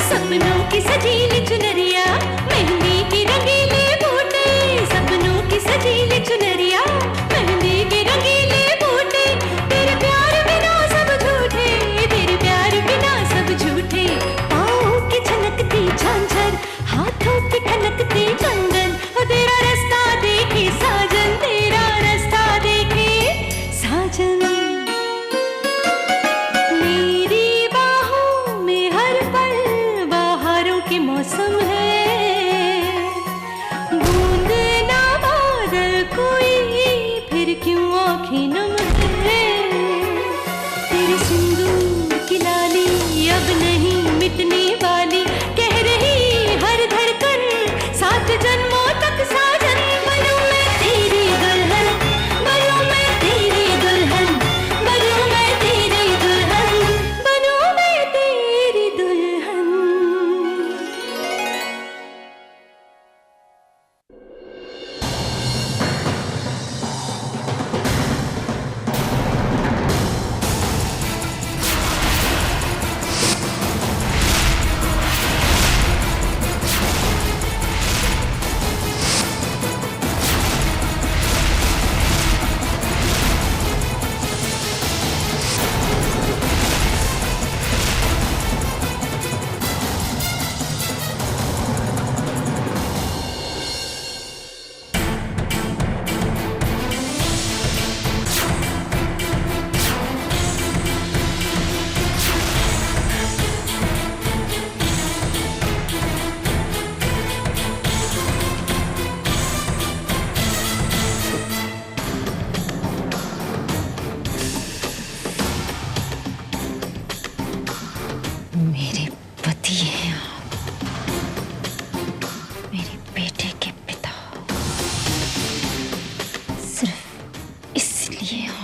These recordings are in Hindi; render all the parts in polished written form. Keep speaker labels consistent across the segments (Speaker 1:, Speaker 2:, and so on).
Speaker 1: सपनों की सजीली चुनरिया, मेहंदी की रंगीले बूटे, सपनों की सजीली चुनरिया, मेहंदी की रंगीले बूटे, तेरे प्यार बिना सब झूठे, तेरे प्यार बिना सब झूठे। पाँव की छनकती झांझर, हाथों की खनकती कंगन, वो तेरा रास्ता देखे साजन, तेरा रास्ता देखे साजन। मौसम है बूंद ना बादल कोई, फिर क्यों आँखें नम है। तेरे सिंदूर की लाली अब नहीं मिटने वाली, कह रही हर धड़कन 7 जन्मों तक साजन। बनूं मैं तेरी दुल्हन, बनूं मैं तेरी दुल्हन, बनूं मैं तेरी दुल्हन, बनूं मैं तेरी दुल्हन।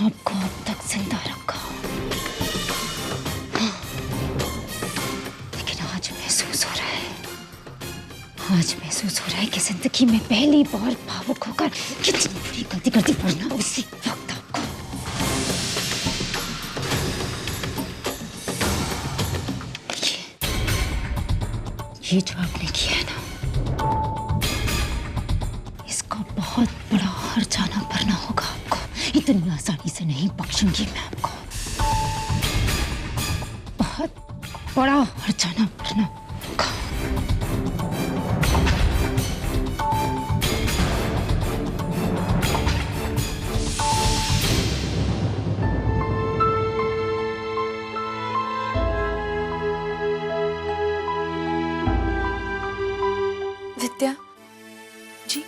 Speaker 2: आपको अब तक जिंदा रखा, हाँ। लेकिन आज महसूस हो रहा है कि जिंदगी में पहली बार भावुक होकर कितनी बड़ी गलती करती पड़ना उसी वक्त आपको। ये जो आपने किया है ना, इसका बहुत बड़ा हर्जाना भरना होगा आपको। इतनी आसानी से नहीं बख्शूंगी मैं आपको, बहुत बड़ा हर्जाना भरना होगा।
Speaker 3: विद्या जी,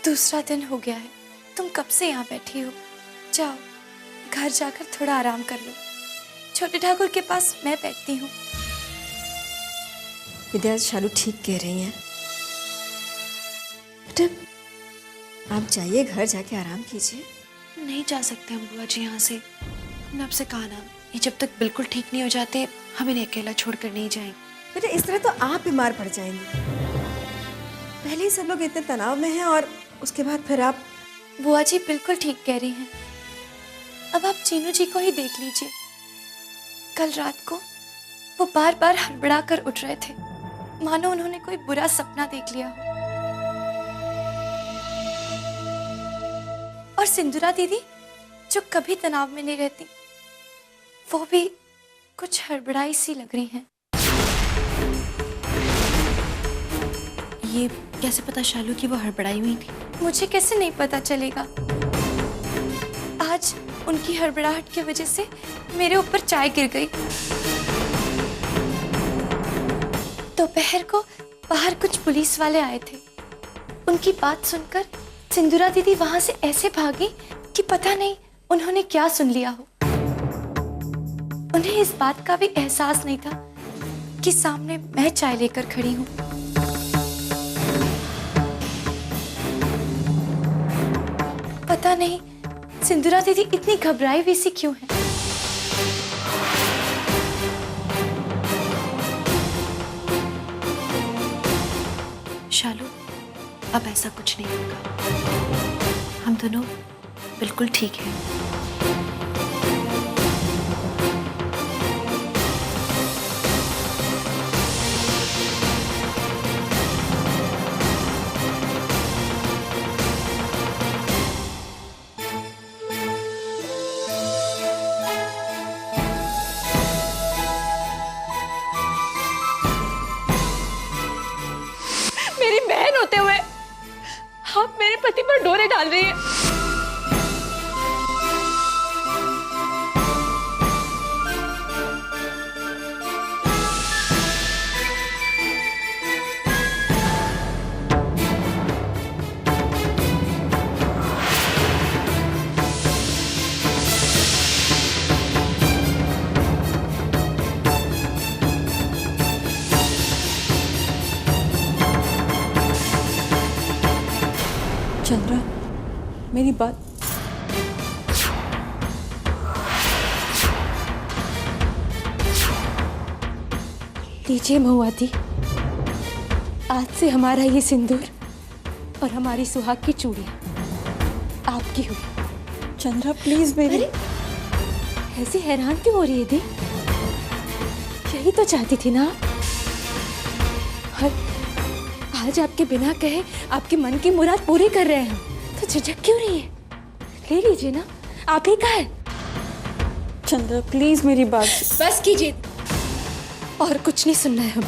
Speaker 3: दूसरा दिन हो गया है, तुम कब से यहाँ बैठी हो? जाओ घर जाकर थोड़ा आराम कर लो, छोटे ठाकुर के पास मैं बैठती हूँ।
Speaker 4: विद्या, शालू ठीक कह रही हैं। बेटा आप जाइए, घर जाके आराम कीजिए।
Speaker 3: नहीं जा सकते हम बुआ जी यहाँ से। मैंने आपसे कहा ना, ये जब तक बिल्कुल ठीक नहीं हो जाते हम इन्हें अकेला छोड़कर नहीं जाएंगे।
Speaker 4: बेटा इस तरह तो आप बीमार पड़ जाएंगे। पहले ही सब लोग इतने तनाव में हैं और उसके बाद फिर आप।
Speaker 3: बुआ जी बिल्कुल ठीक कह रही हैं। अब आप चीनू जी को ही देख लीजिए, कल रात को वो बार बार हड़बड़ा कर उठ रहे थे, मानो उन्होंने कोई बुरा सपना देख लिया हो। और सिंदूरा दीदी जो कभी तनाव में नहीं रहती, वो भी कुछ हड़बड़ाई सी लग रही हैं।
Speaker 5: ये कैसे पता शालू कि वो हड़बड़ाई हुई थी?
Speaker 3: मुझे कैसे नहीं पता चलेगा? आज उनकी हड़बड़ाहट की वजह से मेरे ऊपर चाय गिर गई। दोपहर को बाहर कुछ पुलिस वाले आए थे। उनकी बात सुनकर सिंदूरा दीदी वहां से ऐसे भागी कि पता नहीं उन्होंने क्या सुन लिया हो। उन्हें इस बात का भी एहसास नहीं था कि सामने मैं चाय लेकर खड़ी हूँ। पता नहीं सिंदूरा दीदी इतनी घबराई हुई सी क्यों है।
Speaker 5: शालू, अब ऐसा कुछ नहीं होगा, हम दोनों बिल्कुल ठीक हैं।
Speaker 3: आप मेरे पति पर डोरे डाल रही हैं।
Speaker 4: चंद्रा, मेरी बात
Speaker 3: लीजिए महुआती, आज से हमारा ये सिंदूर और हमारी सुहाग की चूड़ियां आपकी हुई।
Speaker 4: चंद्रा प्लीज मेरी।
Speaker 3: ऐसी हैरान क्यों हो रही है दी? यही तो चाहती थी ना आप? और आज आपके बिना कहे आपके मन की मुराद पूरी कर रहे हैं हम, तो झिझक क्यों रही है? ले लीजिए ना, आप ही का है।
Speaker 4: चंद्रा प्लीज मेरी बात।
Speaker 3: बस कीजिए, और कुछ नहीं सुनना है हम।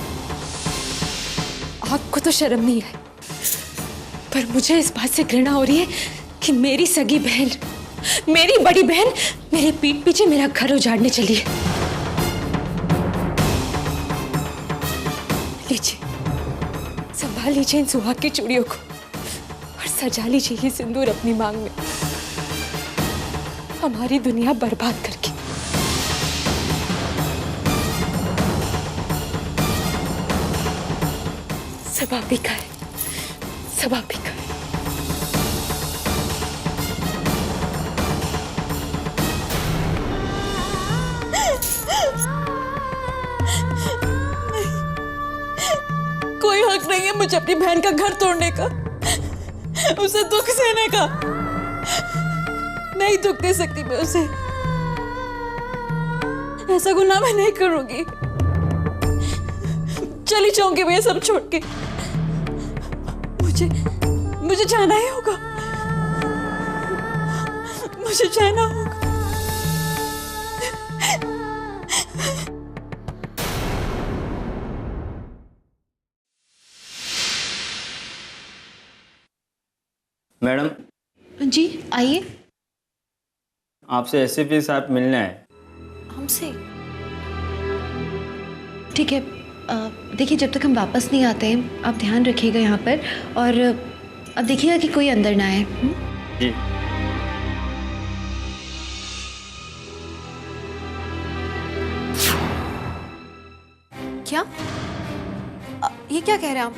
Speaker 3: आपको तो शर्म नहीं है, पर मुझे इस बात से घृणा हो रही है कि मेरी सगी बहन, मेरी बड़ी बहन मेरे पीठ पीछे मेरा घर उजाड़ने चली है। लीजिए, संभाल लीजिए इन सुहाग की चूड़ियों को और सजा लीजिए ये सिंदूर अपनी मांग में, हमारी दुनिया बर्बाद करके। सब आप ही का है, सब आप ही का है।
Speaker 4: कोई हक नहीं है मुझे अपनी बहन का घर तोड़ने का, उसे दुख सहने का। नहीं दुख दे सकती मैं उसे, ऐसा गुनाह मैं नहीं करूंगी। चली जाऊंगी मैं ये सब छोड़ के। मुझे जाना ही होगा, मुझे जाना होगा।
Speaker 6: मैडम
Speaker 5: जी आइए।
Speaker 6: आपसे एसपी साहब मिलना है।
Speaker 5: हमसे? ठीक है, देखिए जब तक हम वापस नहीं आते हैं आप ध्यान रखिएगा यहाँ पर, और अब देखिएगा कि कोई अंदर ना आए।
Speaker 6: जी।
Speaker 5: क्या ये क्या कह रहे हैं आप?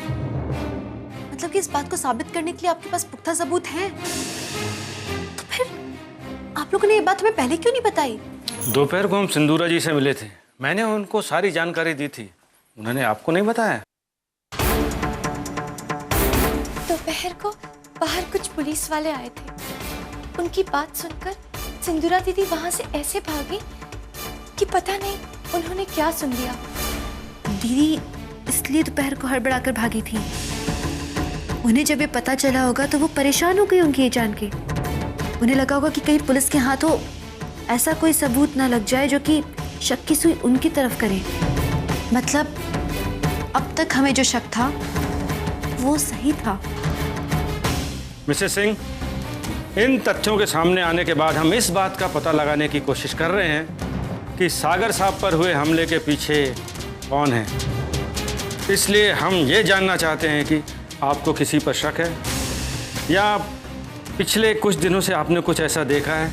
Speaker 5: मतलब कि इस बात को साबित करने के लिए आपके पास पुख्ता सबूत हैं? तो फिर आप लोगों ने ये बात हमें पहले क्यों नहीं बताई?
Speaker 7: दोपहर को हम सिंदूरा जी से मिले थे, मैंने उनको सारी जानकारी दी थी, उन्होंने आपको नहीं बताया?
Speaker 3: दोपहर को बाहर कुछ पुलिस वाले आए थे, उनकी बात सुनकर सिंदूरा दीदी वहां से ऐसे भागी कि पता नहीं उन्होंने क्या सुन लिया।
Speaker 5: दीदी इसलिए दोपहर को हड़बड़ा कर भागी थी। उन्हें जब ये पता चला होगा तो वो परेशान हो गई होंगी ये जान के। उन्हें लगा होगा कि कहीं पुलिस के हाथों ऐसा कोई सबूत ना लग जाए जो कि शक की सुई उनकी तरफ करे। मतलब अब तक हमें जो शक था वो सही था।
Speaker 7: मिसेस सिंह, इन तथ्यों के सामने आने के बाद हम इस बात का पता लगाने की कोशिश कर रहे हैं कि सागर साहब पर हुए हमले के पीछे कौन है। इसलिए हम ये जानना चाहते हैं कि आपको किसी पर शक है, या पिछले कुछ दिनों से आपने कुछ ऐसा देखा है,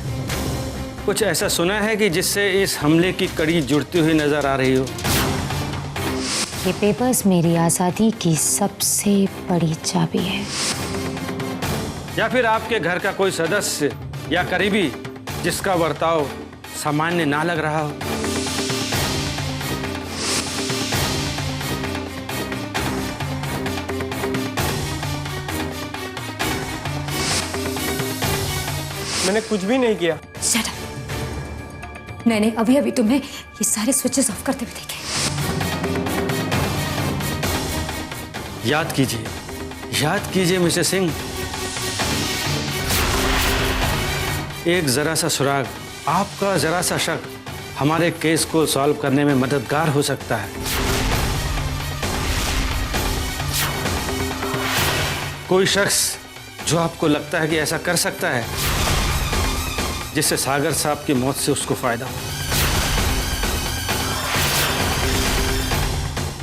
Speaker 7: कुछ ऐसा सुना है कि जिससे इस हमले की कड़ी जुड़ती हुई नजर आ रही हो।
Speaker 2: ये पेपर्स मेरी आज़ादी की सबसे बड़ी चाबी है।
Speaker 7: या फिर आपके घर का कोई सदस्य या करीबी जिसका बर्ताव सामान्य ना लग रहा हो।
Speaker 8: मैंने कुछ भी नहीं किया।
Speaker 2: Shut up। मैंने अभी अभी तुम्हें ये सारे स्विचेस ऑफ करते हुए देखे।
Speaker 7: याद कीजिए मिस्टर सिंह, एक जरा सा सुराग, आपका जरा सा शक हमारे केस को सॉल्व करने में मददगार हो सकता है। कोई शख्स जो आपको लगता है कि ऐसा कर सकता है जिससे सागर साहब की मौत से उसको फायदा हो।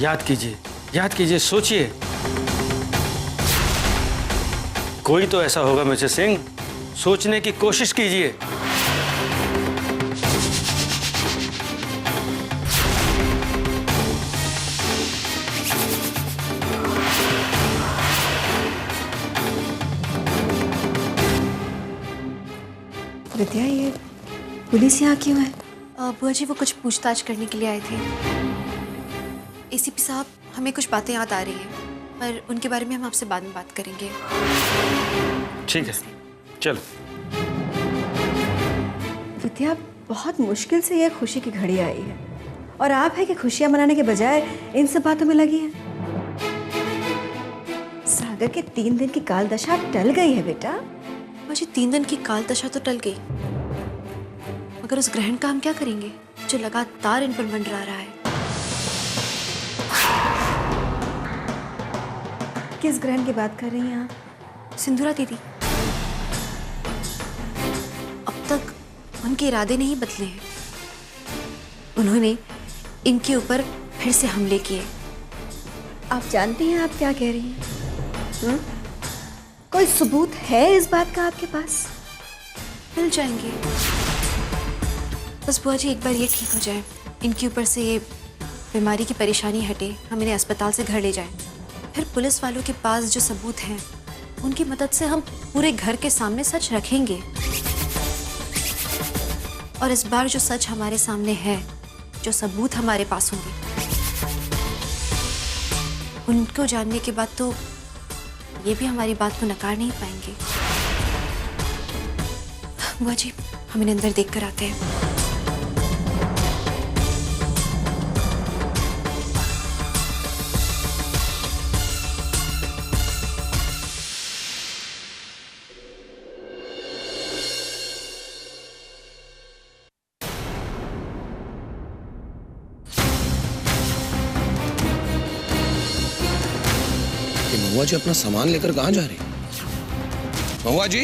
Speaker 7: याद कीजिए, सोचिए। कोई तो ऐसा होगा मिसेस सिंह, सोचने की कोशिश कीजिए।
Speaker 4: विद्या, ये पुलिस यहाँ क्यों है?
Speaker 5: बुआ जी वो कुछ पूछताछ करने के लिए आए थे। एसीपी साहब, हमें कुछ बातें याद आ रही हैं, पर उनके बारे में हम आपसे बाद में बात करेंगे।
Speaker 7: ठीक है, चलो।
Speaker 4: विद्या, बहुत मुश्किल से ये खुशी की घड़ी आई है और आप है कि खुशियां मनाने के बजाय इन सब बातों में लगी है। सागर के 3 दिन की काल दशा टल गई है बेटा।
Speaker 5: मुझे 3 दिन की काल दशा तो टल गई, मगर उस ग्रहण का हम क्या करेंगे जो लगातार इन पर मंडरा रहा है?
Speaker 4: किस ग्रहण की बात कर रही हैं आप?
Speaker 5: सिंधुरा दीदी, अब तक उनके इरादे नहीं बदले हैं। उन्होंने इनके ऊपर फिर से हमले किए।
Speaker 4: आप जानती हैं आप क्या कह रही हैं? कोई सबूत है इस बात का आपके पास?
Speaker 5: मिल जाएंगे, बस बुआ जी एक बार ये ठीक हो जाए, इनके ऊपर से ये बीमारी की परेशानी हटे, हम इन्हें अस्पताल से घर ले जाएं। फिर पुलिस वालों के पास जो सबूत हैं उनकी मदद से हम पूरे घर के सामने सच रखेंगे। और इस बार जो सच हमारे सामने है, जो सबूत हमारे पास होंगे, उनको जानने के बाद तो ये भी हमारी बात को नकार नहीं पाएंगे। बुआ जी, हम इन्हें अंदर देख कर आते हैं।
Speaker 9: महुआ जी अपना सामान लेकर कहां जा रही? महुआ जी,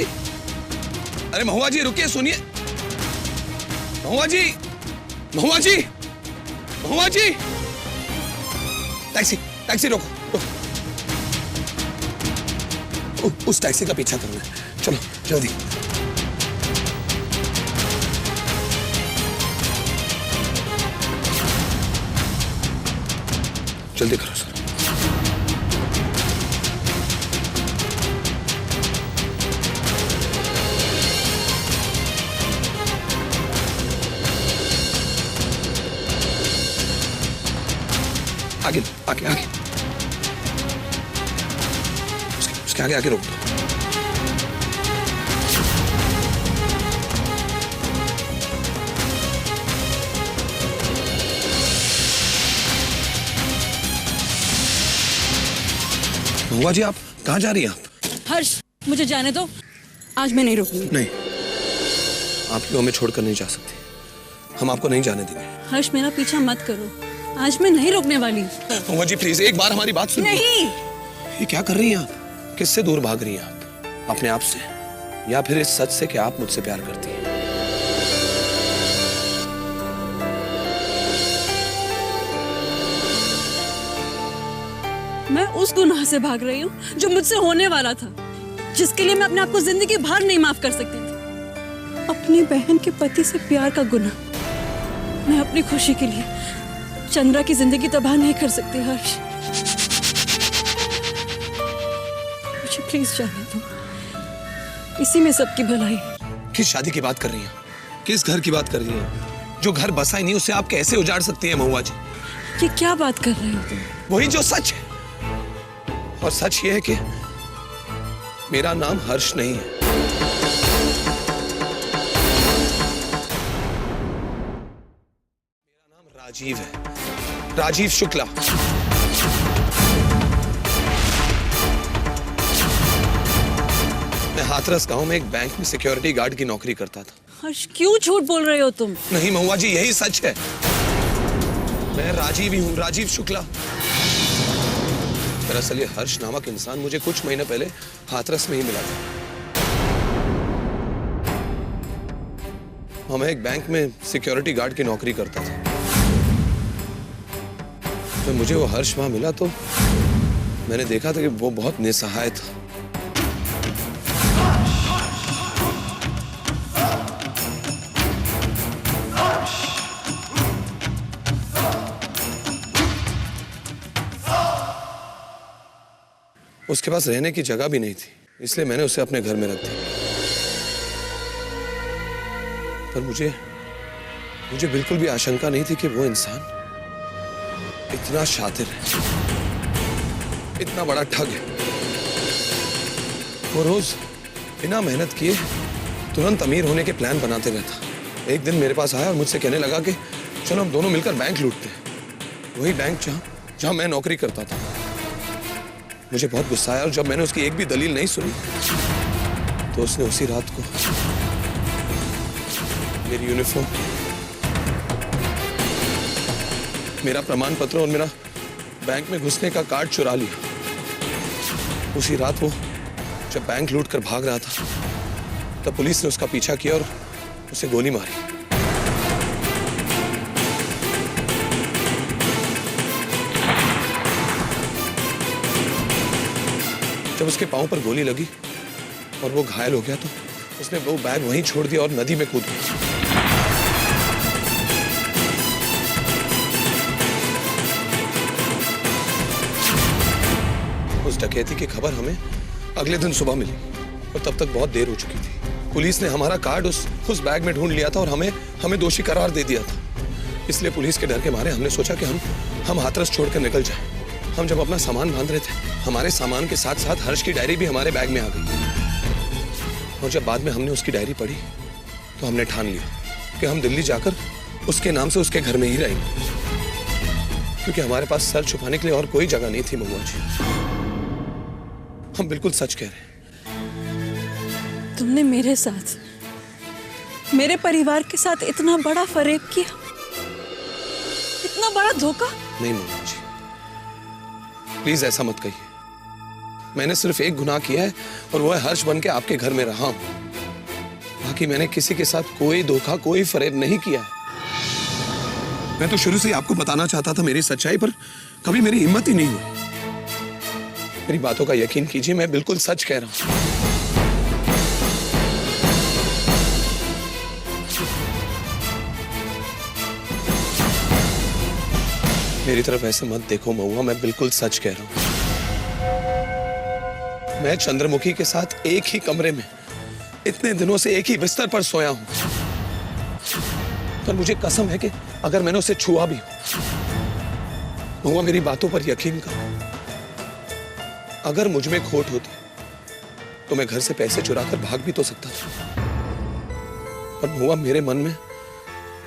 Speaker 9: अरे महुआ जी रुकिए, सुनिए। महुआ जी, महुआ जी, महुआ जी, टैक्सी, टैक्सी रोको, रोको। उस टैक्सी का पीछा करना है, चलो जल्दी। जल्दी करो सर। आगे आगे आगे, उसके आगे आगे रोक दो। महुआ जी, आप कहाँ जा रही हैं आप?
Speaker 10: हर्ष, मुझे जाने दो, आज मैं नहीं रुकूंगी।
Speaker 9: नहीं, आप क्यों हमें छोड़कर नहीं जा सकती? हम आपको नहीं जाने देंगे।
Speaker 10: हर्ष, मेरा पीछा मत करो, आज मैं नहीं रुकने वाली।
Speaker 9: महुआ जी प्लीज एक बार हमारी बात सुनिए।
Speaker 10: नहीं।
Speaker 9: ये क्या कर रही हैं आप? किससे दूर भाग रही हैं आप? अपने आप से, या फिर इस सच से कि आप मुझसे प्यार करती हैं?
Speaker 10: मैं उस गुनाह से भाग रही हूँ जो मुझसे होने वाला था, जिसके लिए मैं अपने आप को जिंदगी भर नहीं माफ कर सकती थी। अपनी बहन के पति से प्यार का गुनाह। मैं अपनी खुशी के लिए चंद्रा की जिंदगी तबाह नहीं कर सकती। हर्ष, मुझे प्लीज जाने दो, इसी में सबकी भलाई है।
Speaker 9: किस शादी की बात कर रही हैं? किस घर की बात कर रही हैं? जो घर बसा ही नहीं उसे आप कैसे उजाड़ सकती हैं महुआ जी?
Speaker 10: ये क्या बात कर रहे हो तुम?
Speaker 9: वही जो सच है, और सच ये है कि मेरा नाम हर्ष नहीं है। मेरा नाम राजीव है, राजीव शुक्ला। मैं हाथरस गांव में एक बैंक में सिक्योरिटी गार्ड की नौकरी करता था।
Speaker 10: हर्ष, क्यों झूठ बोल रहे हो तुम?
Speaker 9: नहीं महुआ जी, यही सच है। मैं राजीव ही हूं, राजीव शुक्ला। दरअसल ये हर्ष नामक इंसान मुझे कुछ महीने पहले हाथरस में ही मिला था। मैं एक बैंक में सिक्योरिटी गार्ड की नौकरी करता था। जब मुझे वो हर्ष वहां मिला तो मैंने देखा था कि वो बहुत निसहाय था। उसके पास रहने की जगह भी नहीं थी, इसलिए मैंने उसे अपने घर में रख दिया। पर मुझे बिल्कुल भी आशंका नहीं थी कि वो इंसान इतना शातिर है, इतना बड़ा ठग है। वो रोज बिना मेहनत किए तुरंत अमीर होने के प्लान बनाते रहता। एक दिन मेरे पास आया और मुझसे कहने लगा कि चलो हम दोनों मिलकर बैंक लूटते हैं, वही बैंक जहां मैं नौकरी करता था। मुझे बहुत गुस्सा आया और जब मैंने उसकी एक भी दलील नहीं सुनी तो उसने उसी रात को मेरी यूनिफॉर्म, मेरा प्रमाण पत्र और मेरा बैंक में घुसने का कार्ड चुरा लिया। उसी रात वो जब बैंक लूट कर भाग रहा था तब पुलिस ने उसका पीछा किया और उसे गोली मारी। जब उसके पांव पर गोली लगी और वो घायल हो गया तो उसने वो बैग वहीं छोड़ दिया और नदी में कूद गया। उस डकैती की खबर हमें अगले दिन सुबह मिली और तब तक बहुत देर हो चुकी थी। पुलिस ने हमारा कार्ड उस बैग में ढूंढ लिया था और हमें दोषी करार दे दिया था। इसलिए पुलिस के डर के मारे हमने सोचा कि हम हाथरस छोड़कर निकल जाएं। हम जब अपना सामान बांध रहे थे, हमारे सामान के साथ साथ हर्ष की डायरी भी हमारे बैग में आ गई। और जब बाद में हमने उसकी डायरी पढ़ी तो हमने ठान लिया कि हम दिल्ली जाकर उसके नाम से उसके घर में ही रहेंगे, क्योंकि हमारे पास सर छुपाने के लिए और कोई जगह नहीं थी। महुआ जी, हम बिल्कुल सच कह रहे हैं।
Speaker 10: तुमने मेरे साथ, मेरे परिवार के साथ इतना बड़ा फरेब किया, इतना बड़ा धोखा।
Speaker 9: नहीं महुआ जी, प्लीज ऐसा मत कहिए। मैंने सिर्फ एक गुनाह किया है और वो है हर्ष बन के आपके घर में रहा हूं। बाकी मैंने किसी के साथ कोई धोखा, कोई फरेब नहीं किया है। मैं तो शुरू से ही आपको बताना चाहता था मेरी सच्चाई, पर कभी मेरी हिम्मत ही नहीं हुई। मेरी बातों का यकीन कीजिए, मैं बिल्कुल सच कह रहा हूं। मेरी तरफ ऐसे मत देखो महुआ, मैं बिल्कुल सच कह रहा हूं। मैं चंद्रमुखी के साथ एक ही कमरे में इतने दिनों से एक ही बिस्तर पर सोया हूं, पर मुझे कसम है कि अगर मैंने उसे छुआ भी महुआ, मेरी बातों पर यकीन करो, अगर मुझ में खोट होती तो मैं घर से पैसे चुराकर भाग भी तो सकता था। पर महुआ, मेरे मन में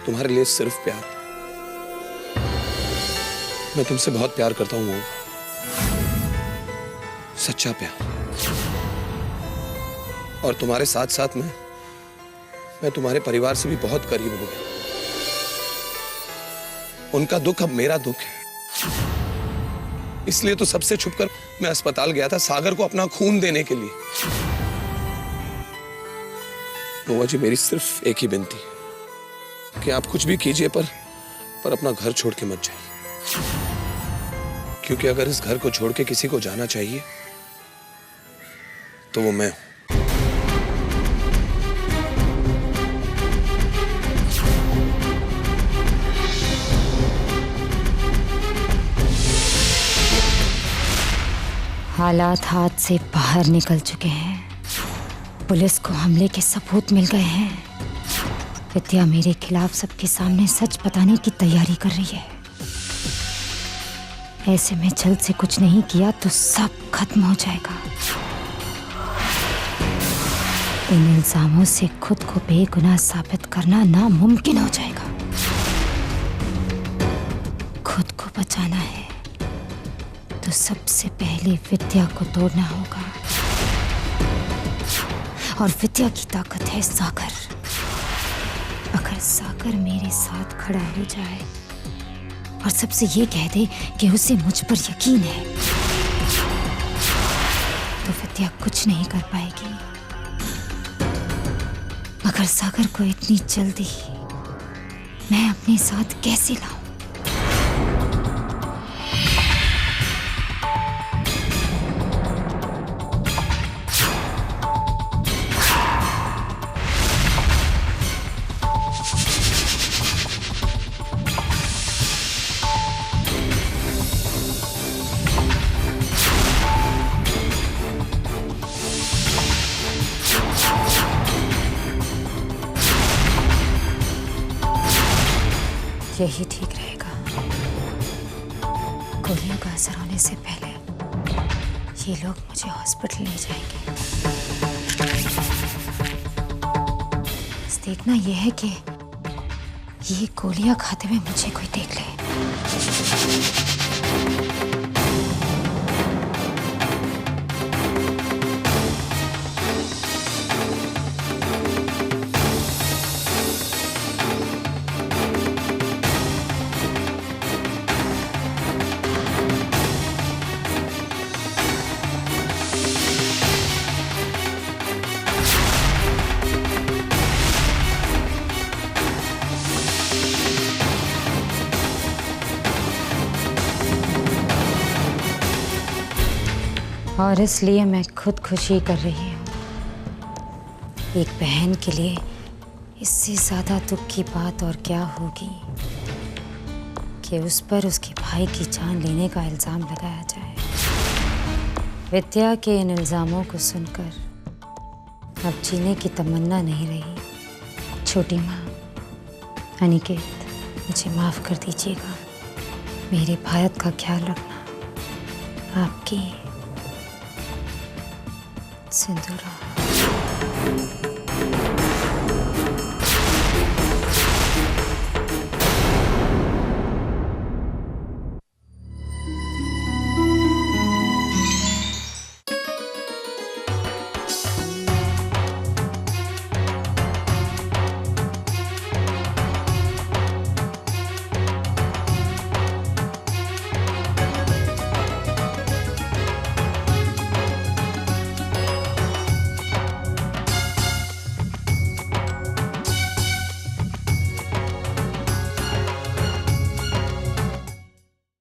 Speaker 9: तुम्हारे लिए सिर्फ प्यार। मैं तुमसे बहुत प्यार करता हूं महुआ, सच्चा प्यार। और तुम्हारे साथ साथ मैं तुम्हारे परिवार से भी बहुत करीब हो गया। उनका दुख अब मेरा दुख है, इसलिए तो सबसे छुपकर मैं अस्पताल गया था, सागर को अपना खून देने के लिए। महुआ जी, मेरी सिर्फ एक ही विनती कि आप कुछ भी कीजिए पर अपना घर छोड़ के मत जाइए, क्योंकि अगर इस घर को छोड़ के किसी को जाना चाहिए तो वो मैं हूं।
Speaker 2: हालात हाथ से बाहर निकल चुके हैं। पुलिस को हमले के सबूत मिल गए हैं। विद्या मेरे खिलाफ सबके सामने सच बताने की तैयारी कर रही है। ऐसे में जल्द से कुछ नहीं किया तो सब खत्म हो जाएगा। इन इल्जामों से खुद को बेगुनाह साबित करना नामुमकिन हो जाएगा। खुद को बचाना है तो सबसे पहले विद्या को तोड़ना होगा, और विद्या की ताकत है सागर। अगर सागर मेरे साथ खड़ा हो जाए और सबसे ये कह दे कि उसे मुझ पर यकीन है, विद्या कुछ नहीं कर पाएगी, मगर सागर को इतनी जल्दी मैं अपने साथ कैसे लाऊं? यही ठीक रहेगा। गोलियों का असर होने से पहले ये लोग मुझे हॉस्पिटल ले जाएंगे। बस देखना यह है कि ये गोलियां खाते हुए मुझे कोई देख ले। और इसलिए मैं खुद खुशी कर रही हूँ। एक बहन के लिए इससे ज़्यादा दुख की बात और क्या होगी कि उस पर उसके भाई की जान लेने का इल्ज़ाम लगाया जाए। विद्या के इन इल्ज़ामों को सुनकर अब जीने की तमन्ना नहीं रही। छोटी माँ, अनिकेत, मुझे माफ़ कर दीजिएगा। मेरे भारत का ख्याल रखना। आपकी सिंदूरा।